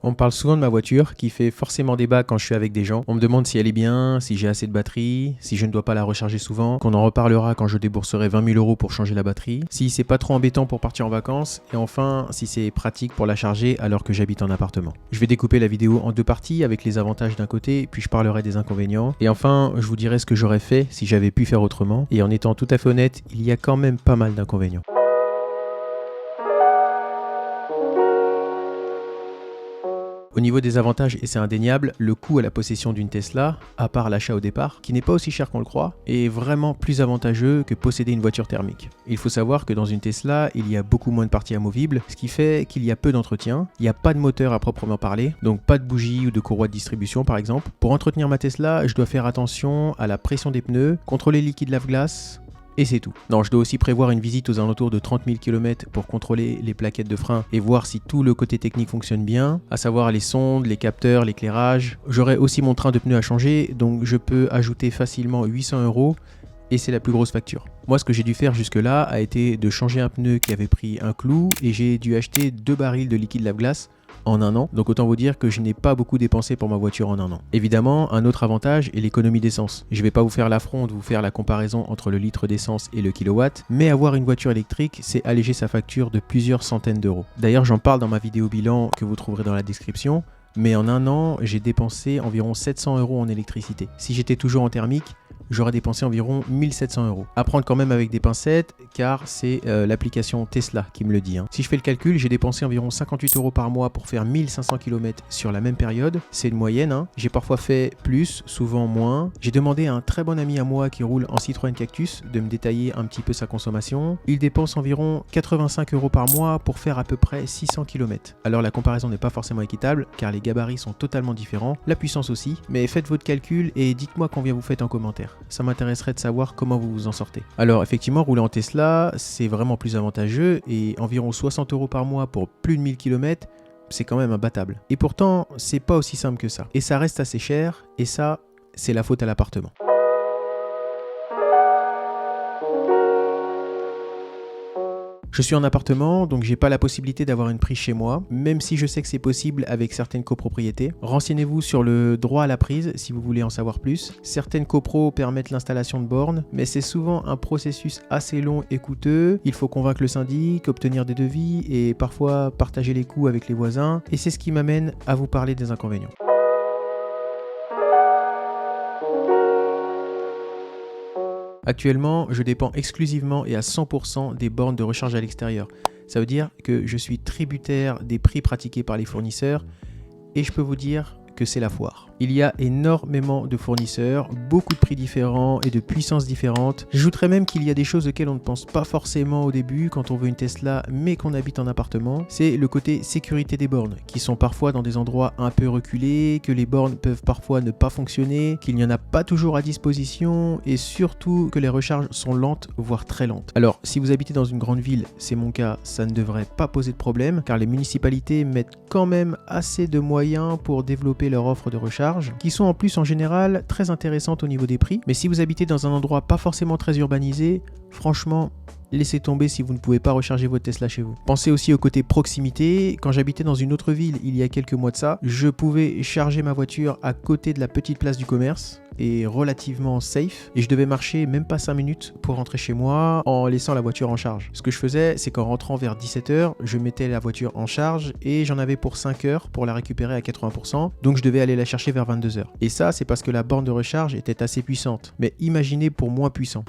On me parle souvent de ma voiture qui fait forcément débat quand je suis avec des gens. On me demande si elle est bien, si j'ai assez de batterie, si je ne dois pas la recharger souvent, qu'on en reparlera quand je débourserai 20 000 € pour changer la batterie, si c'est pas trop embêtant pour partir en vacances et enfin si c'est pratique pour la charger alors que j'habite en appartement. Je vais découper la vidéo en deux parties avec les avantages d'un côté puis je parlerai des inconvénients et enfin je vous dirai ce que j'aurais fait si j'avais pu faire autrement et en étant tout à fait honnête, il y a quand même pas mal d'inconvénients. Au niveau des avantages, et c'est indéniable, le coût à la possession d'une Tesla, à part l'achat au départ, qui n'est pas aussi cher qu'on le croit, est vraiment plus avantageux que posséder une voiture thermique. Il faut savoir que dans une Tesla, il y a beaucoup moins de parties amovibles, ce qui fait qu'il y a peu d'entretien, il n'y a pas de moteur à proprement parler, donc pas de bougie ou de courroie de distribution par exemple. Pour entretenir ma Tesla, je dois faire attention à la pression des pneus, contrôler le liquide lave-glace, et c'est tout. Non, je dois aussi prévoir une visite aux alentours de 30 000 km pour contrôler les plaquettes de frein et voir si tout le côté technique fonctionne bien, à savoir les sondes, les capteurs, l'éclairage. J'aurai aussi mon train de pneus à changer, donc je peux ajouter facilement 800 € et c'est la plus grosse facture. Moi, ce que j'ai dû faire jusque-là a été de changer un pneu qui avait pris un clou et j'ai dû acheter 2 barils de liquide lave-glace en un an, donc autant vous dire que je n'ai pas beaucoup dépensé pour ma voiture en un an. Évidemment, un autre avantage est l'économie d'essence. Je ne vais pas vous faire l'affront de vous faire la comparaison entre le litre d'essence et le kilowatt, mais avoir une voiture électrique, c'est alléger sa facture de plusieurs centaines d'euros. D'ailleurs, j'en parle dans ma vidéo bilan que vous trouverez dans la description, mais en un an, j'ai dépensé environ 700 € en électricité. Si j'étais toujours en thermique, j'aurais dépensé environ 1700 €. À prendre quand même avec des pincettes, car c'est l'application Tesla qui me le dit. Si je fais le calcul, j'ai dépensé environ 58 € par mois pour faire 1500 km sur la même période. C'est une moyenne. J'ai parfois fait plus, souvent moins. J'ai demandé à un très bon ami à moi qui roule en Citroën Cactus de me détailler un petit peu sa consommation. Il dépense environ 85 € par mois pour faire à peu près 600 km. Alors la comparaison n'est pas forcément équitable, car les gabarits sont totalement différents, la puissance aussi, mais faites votre calcul et dites-moi combien vous faites en commentaire. Ça m'intéresserait de savoir comment vous vous en sortez. Alors effectivement, rouler en Tesla, c'est vraiment plus avantageux et environ 60 € par mois pour plus de 1000 km, c'est quand même imbattable. Et pourtant, c'est pas aussi simple que ça. Et ça reste assez cher, et ça, c'est la faute à l'appartement. Je suis en appartement, donc j'ai pas la possibilité d'avoir une prise chez moi, même si je sais que c'est possible avec certaines copropriétés. Renseignez-vous sur le droit à la prise si vous voulez en savoir plus. Certaines copros permettent l'installation de bornes, mais c'est souvent un processus assez long et coûteux. Il faut convaincre le syndic, obtenir des devis et parfois partager les coûts avec les voisins. Et c'est ce qui m'amène à vous parler des inconvénients. Actuellement, je dépends exclusivement et à 100% des bornes de recharge à l'extérieur. Ça veut dire que je suis tributaire des prix pratiqués par les fournisseurs et je peux vous dire que c'est la foire. Il y a énormément de fournisseurs, beaucoup de prix différents et de puissances différentes. J'ajouterais même qu'il y a des choses auxquelles on ne pense pas forcément au début quand on veut une Tesla mais qu'on habite en appartement. C'est le côté sécurité des bornes qui sont parfois dans des endroits un peu reculés, que les bornes peuvent parfois ne pas fonctionner, qu'il n'y en a pas toujours à disposition et surtout que les recharges sont lentes voire très lentes. Alors si vous habitez dans une grande ville, c'est mon cas, ça ne devrait pas poser de problème car les municipalités mettent quand même assez de moyens pour développer leur offre de recharge qui sont en plus en général très intéressantes au niveau des prix. Mais si vous habitez dans un endroit pas forcément très urbanisé, franchement, laissez tomber si vous ne pouvez pas recharger votre Tesla chez vous. Pensez aussi au côté proximité. Quand j'habitais dans une autre ville il y a quelques mois de ça, je pouvais charger ma voiture à côté de la petite place du commerce et relativement safe et je devais marcher même pas 5 minutes pour rentrer chez moi en laissant la voiture en charge. Ce que je faisais, c'est qu'en rentrant vers 17 h, je mettais la voiture en charge et j'en avais pour 5 heures pour la récupérer à 80%, donc je devais aller la chercher vers 22 h. Et ça, c'est parce que la borne de recharge était assez puissante. Mais imaginez pour moins puissant.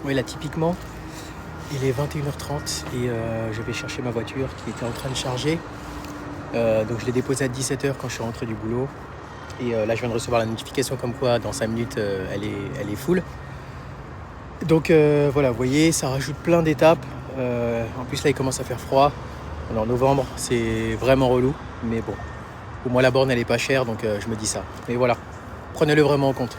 Oui, là typiquement, il est 21h30 et je vais chercher ma voiture qui était en train de charger. Donc je l'ai déposée à 17 h quand je suis rentré du boulot. Et là je viens de recevoir la notification comme quoi dans 5 minutes elle est full. Donc voilà, vous voyez, ça rajoute plein d'étapes. En plus là il commence à faire froid. On est en novembre, c'est vraiment relou. Mais bon, au moins la borne elle est pas chère, donc je me dis ça. Mais voilà, prenez-le vraiment en compte.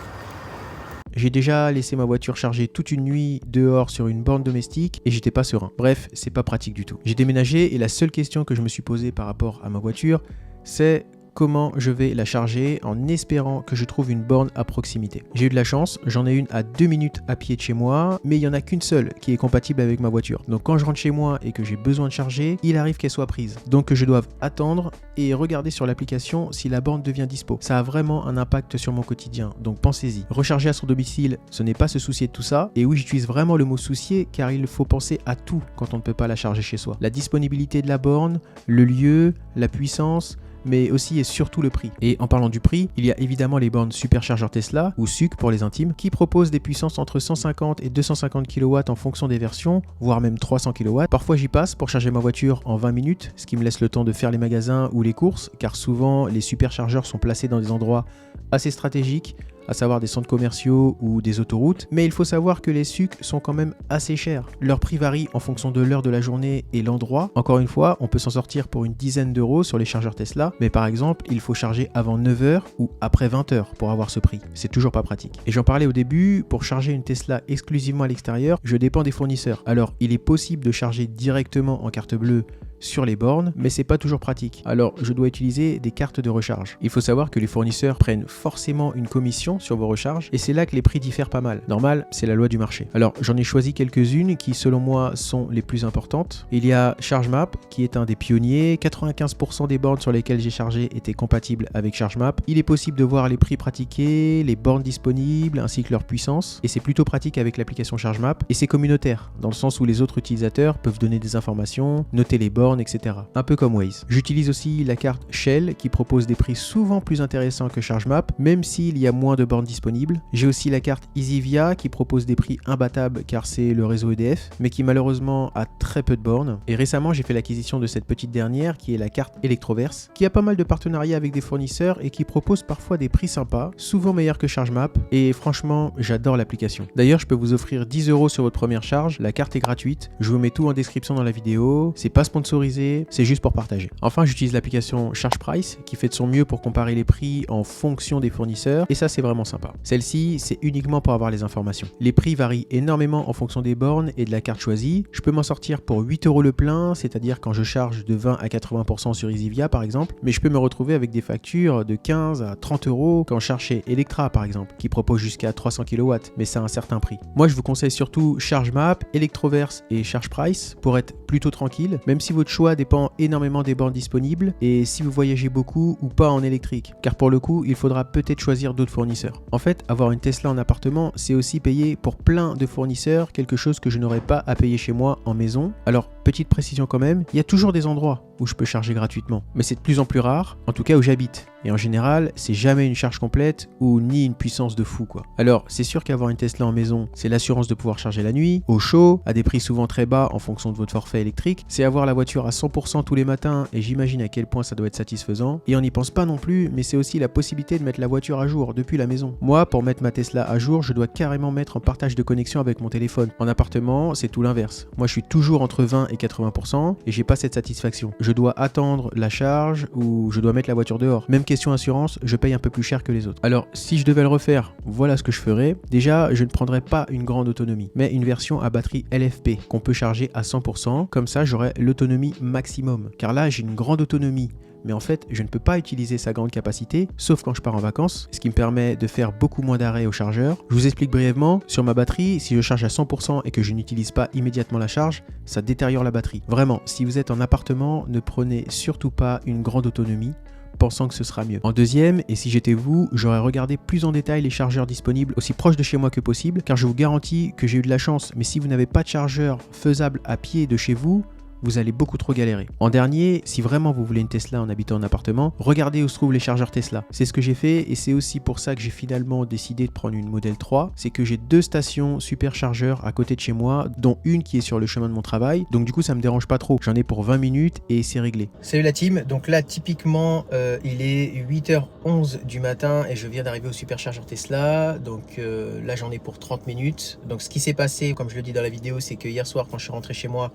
J'ai déjà laissé ma voiture charger toute une nuit dehors sur une borne domestique et j'étais pas serein. Bref, c'est pas pratique du tout. J'ai déménagé et la seule question que je me suis posée par rapport à ma voiture, c'est comment je vais la charger en espérant que je trouve une borne à proximité. J'ai eu de la chance, j'en ai une à 2 minutes à pied de chez moi, mais il n'y en a qu'une seule qui est compatible avec ma voiture. Donc quand je rentre chez moi et que j'ai besoin de charger, il arrive qu'elle soit prise. Donc que je dois attendre et regarder sur l'application si la borne devient dispo. Ça a vraiment un impact sur mon quotidien, donc pensez-y. Recharger à son domicile, ce n'est pas se soucier de tout ça. Et oui, j'utilise vraiment le mot soucier car il faut penser à tout quand on ne peut pas la charger chez soi. La disponibilité de la borne, le lieu, la puissance, mais aussi et surtout le prix. Et en parlant du prix, il y a évidemment les bornes superchargeurs Tesla, ou SUC pour les intimes, qui proposent des puissances entre 150 et 250 kW en fonction des versions, voire même 300 kW. Parfois j'y passe pour charger ma voiture en 20 minutes, ce qui me laisse le temps de faire les magasins ou les courses, car souvent les superchargeurs sont placés dans des endroits assez stratégiques, à savoir des centres commerciaux ou des autoroutes, mais il faut savoir que les SUC sont quand même assez chers. Leur prix varie en fonction de l'heure de la journée et l'endroit. Encore une fois, on peut s'en sortir pour une dizaine d'euros sur les chargeurs Tesla, mais par exemple, il faut charger avant 9h ou après 20h pour avoir ce prix. C'est toujours pas pratique. Et j'en parlais au début, pour charger une Tesla exclusivement à l'extérieur, je dépends des fournisseurs. Alors, il est possible de charger directement en carte bleue sur les bornes, mais c'est pas toujours pratique. Alors je dois utiliser des cartes de recharge. Il faut savoir que les fournisseurs prennent forcément une commission sur vos recharges et c'est là que les prix diffèrent pas mal. Normal, c'est la loi du marché. Alors j'en ai choisi quelques-unes qui selon moi sont les plus importantes. Il y a ChargeMap qui est un des pionniers. 95% des bornes sur lesquelles j'ai chargé étaient compatibles avec ChargeMap. Il est possible de voir les prix pratiqués, les bornes disponibles ainsi que leur puissance et c'est plutôt pratique avec l'application ChargeMap et c'est communautaire dans le sens où les autres utilisateurs peuvent donner des informations, noter les bornes, etc. Un peu comme Waze. J'utilise aussi la carte Shell qui propose des prix souvent plus intéressants que ChargeMap, même s'il y a moins de bornes disponibles. J'ai aussi la carte EasyVia qui propose des prix imbattables car c'est le réseau EDF, mais qui malheureusement a très peu de bornes. Et récemment, j'ai fait l'acquisition de cette petite dernière qui est la carte Electroverse, qui a pas mal de partenariats avec des fournisseurs et qui propose parfois des prix sympas, souvent meilleurs que ChargeMap. Et franchement, j'adore l'application. D'ailleurs, je peux vous offrir 10 € sur votre première charge. La carte est gratuite. Je vous mets tout en description dans la vidéo. C'est pas sponsorisé, c'est juste pour partager. Enfin, j'utilise l'application ChargePrice qui fait de son mieux pour comparer les prix en fonction des fournisseurs et ça c'est vraiment sympa. Celle-ci, c'est uniquement pour avoir les informations. Les prix varient énormément en fonction des bornes et de la carte choisie. Je peux m'en sortir pour 8 € le plein, c'est-à-dire quand je charge de 20 à 80% sur EasyVia par exemple, mais je peux me retrouver avec des factures de 15 à 30 € quand je charge chez Electra par exemple, qui propose jusqu'à 300 kW, mais ça a un certain prix. Moi, je vous conseille surtout ChargeMap, Electroverse et ChargePrice pour être plutôt tranquille, même si votre choix dépend énormément des bornes disponibles et si vous voyagez beaucoup ou pas en électrique, car pour le coup, il faudra peut-être choisir d'autres fournisseurs. En fait, avoir une Tesla en appartement, c'est aussi payer pour plein de fournisseurs quelque chose que je n'aurais pas à payer chez moi en maison. Alors, petite précision quand même, il y a toujours des endroits où je peux charger gratuitement, mais c'est de plus en plus rare, en tout cas où j'habite. Et en général, c'est jamais une charge complète ou ni une puissance de fou quoi. Alors, c'est sûr qu'avoir une Tesla en maison, c'est l'assurance de pouvoir charger la nuit, au chaud, à des prix souvent très bas en fonction de votre forfait électrique. C'est avoir la voiture à 100% tous les matins et j'imagine à quel point ça doit être satisfaisant. Et on n'y pense pas non plus, mais c'est aussi la possibilité de mettre la voiture à jour depuis la maison. Moi, pour mettre ma Tesla à jour, je dois carrément mettre en partage de connexion avec mon téléphone. En appartement, c'est tout l'inverse. Moi, je suis toujours entre 20 et 80% et j'ai pas cette satisfaction. Je dois attendre la charge ou je dois mettre la voiture dehors. Même question assurance, je paye un peu plus cher que les autres. Alors, si je devais le refaire, voilà ce que je ferais. Déjà, je ne prendrais pas une grande autonomie, mais une version à batterie LFP qu'on peut charger à 100%. Comme ça, j'aurai l'autonomie maximum. Car là, j'ai une grande autonomie. Mais en fait, je ne peux pas utiliser sa grande capacité, sauf quand je pars en vacances, ce qui me permet de faire beaucoup moins d'arrêts au chargeur. Je vous explique brièvement, sur ma batterie, si je charge à 100% et que je n'utilise pas immédiatement la charge, ça détériore la batterie. Vraiment, si vous êtes en appartement, ne prenez surtout pas une grande autonomie, pensant que ce sera mieux. En deuxième, et si j'étais vous, j'aurais regardé plus en détail les chargeurs disponibles aussi proches de chez moi que possible, car je vous garantis que j'ai eu de la chance, mais si vous n'avez pas de chargeur faisable à pied de chez vous, vous allez beaucoup trop galérer. En dernier, si vraiment vous voulez une Tesla en habitant en appartement, regardez où se trouvent les chargeurs Tesla. C'est ce que j'ai fait et c'est aussi pour ça que j'ai finalement décidé de prendre une Model 3. C'est que j'ai 2 stations superchargeurs à côté de chez moi, dont une qui est sur le chemin de mon travail. Donc du coup, ça me dérange pas trop. J'en ai pour 20 minutes et c'est réglé. Salut la team. Donc là, typiquement, il est 8h11 du matin et je viens d'arriver au superchargeur Tesla. Donc là, j'en ai pour 30 minutes. Donc ce qui s'est passé, comme je le dis dans la vidéo, c'est que hier soir, quand je suis rentré chez moi,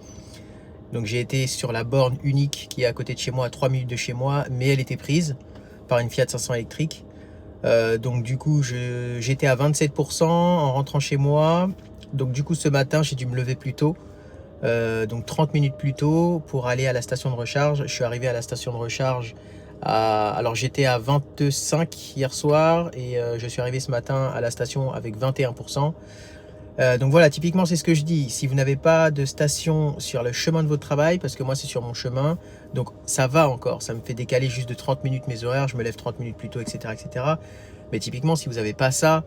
donc j'ai été sur la borne unique qui est à côté de chez moi, à 3 minutes de chez moi, mais elle était prise par une Fiat 500 électrique. Donc du coup, j'étais à 27% en rentrant chez moi. Donc du coup, ce matin, j'ai dû me lever plus tôt. Donc 30 minutes plus tôt pour aller à la station de recharge. Je suis arrivé à la station de recharge Alors j'étais à 25 hier soir et je suis arrivé ce matin à la station avec 21%. Donc voilà, typiquement c'est ce que je dis, si vous n'avez pas de station sur le chemin de votre travail, parce que moi c'est sur mon chemin, donc ça va encore, ça me fait décaler juste de 30 minutes mes horaires, je me lève 30 minutes plus tôt, etc. etc. Mais typiquement si vous n'avez pas ça,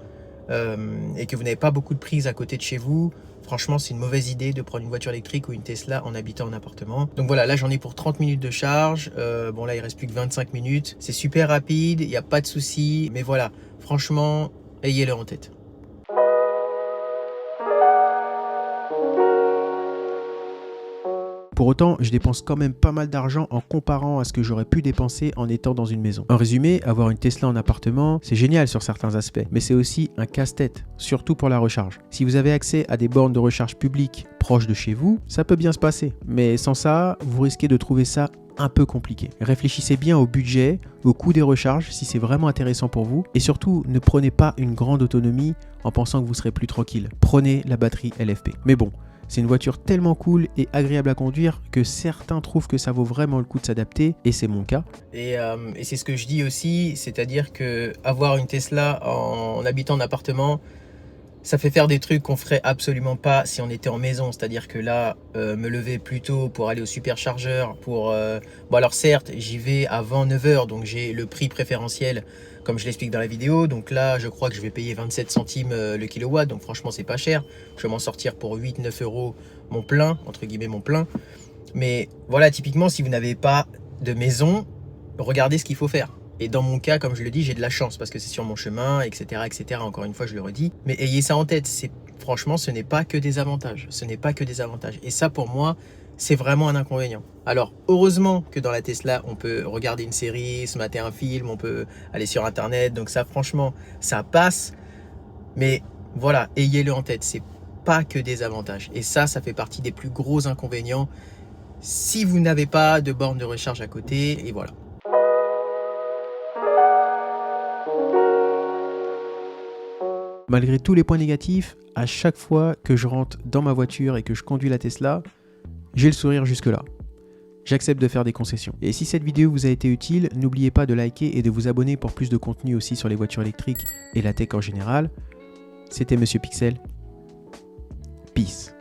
et que vous n'avez pas beaucoup de prises à côté de chez vous, franchement c'est une mauvaise idée de prendre une voiture électrique ou une Tesla en habitant en appartement. Donc voilà, là j'en ai pour 30 minutes de charge, bon là il reste plus que 25 minutes, c'est super rapide, il n'y a pas de souci, mais voilà, franchement, ayez-le en tête. Pour autant, je dépense quand même pas mal d'argent en comparant à ce que j'aurais pu dépenser en étant dans une maison. En résumé, avoir une Tesla en appartement, c'est génial sur certains aspects, mais c'est aussi un casse-tête, surtout pour la recharge. Si vous avez accès à des bornes de recharge publiques proches de chez vous, ça peut bien se passer, mais sans ça, vous risquez de trouver ça un peu compliqué. Réfléchissez bien au budget, au coût des recharges si c'est vraiment intéressant pour vous, et surtout ne prenez pas une grande autonomie en pensant que vous serez plus tranquille. Prenez la batterie LFP. Mais bon, c'est une voiture tellement cool et agréable à conduire que certains trouvent que ça vaut vraiment le coup de s'adapter, et c'est mon cas. Et c'est ce que je dis aussi, c'est-à-dire que avoir une Tesla en habitant en appartement, ça fait faire des trucs qu'on ferait absolument pas si on était en maison. C'est-à-dire que là, me lever plus tôt pour aller au superchargeur, bon alors certes, j'y vais avant 9 h, donc j'ai le prix préférentiel comme je l'explique dans la vidéo. Donc là, je crois que je vais payer 27 centimes le kilowatt, donc franchement, c'est pas cher. Je vais m'en sortir pour 8-9 € mon plein, entre guillemets mon plein. Mais voilà, typiquement, si vous n'avez pas de maison, regardez ce qu'il faut faire. Et dans mon cas, comme je le dis, j'ai de la chance parce que c'est sur mon chemin, etc., etc. Encore une fois, je le redis. Mais ayez ça en tête. Franchement, ce n'est pas que des avantages. Ce n'est pas que des avantages. Et ça, pour moi, c'est vraiment un inconvénient. Alors, heureusement que dans la Tesla, on peut regarder une série, se mater un film, on peut aller sur Internet. Donc ça, franchement, ça passe. Mais voilà, ayez-le en tête. C'est pas que des avantages. Et ça fait partie des plus gros inconvénients si vous n'avez pas de borne de recharge à côté. Et voilà. Malgré tous les points négatifs, à chaque fois que je rentre dans ma voiture et que je conduis la Tesla, j'ai le sourire jusque-là. J'accepte de faire des concessions. Et si cette vidéo vous a été utile, n'oubliez pas de liker et de vous abonner pour plus de contenu aussi sur les voitures électriques et la tech en général. C'était Monsieur Pixel. Peace.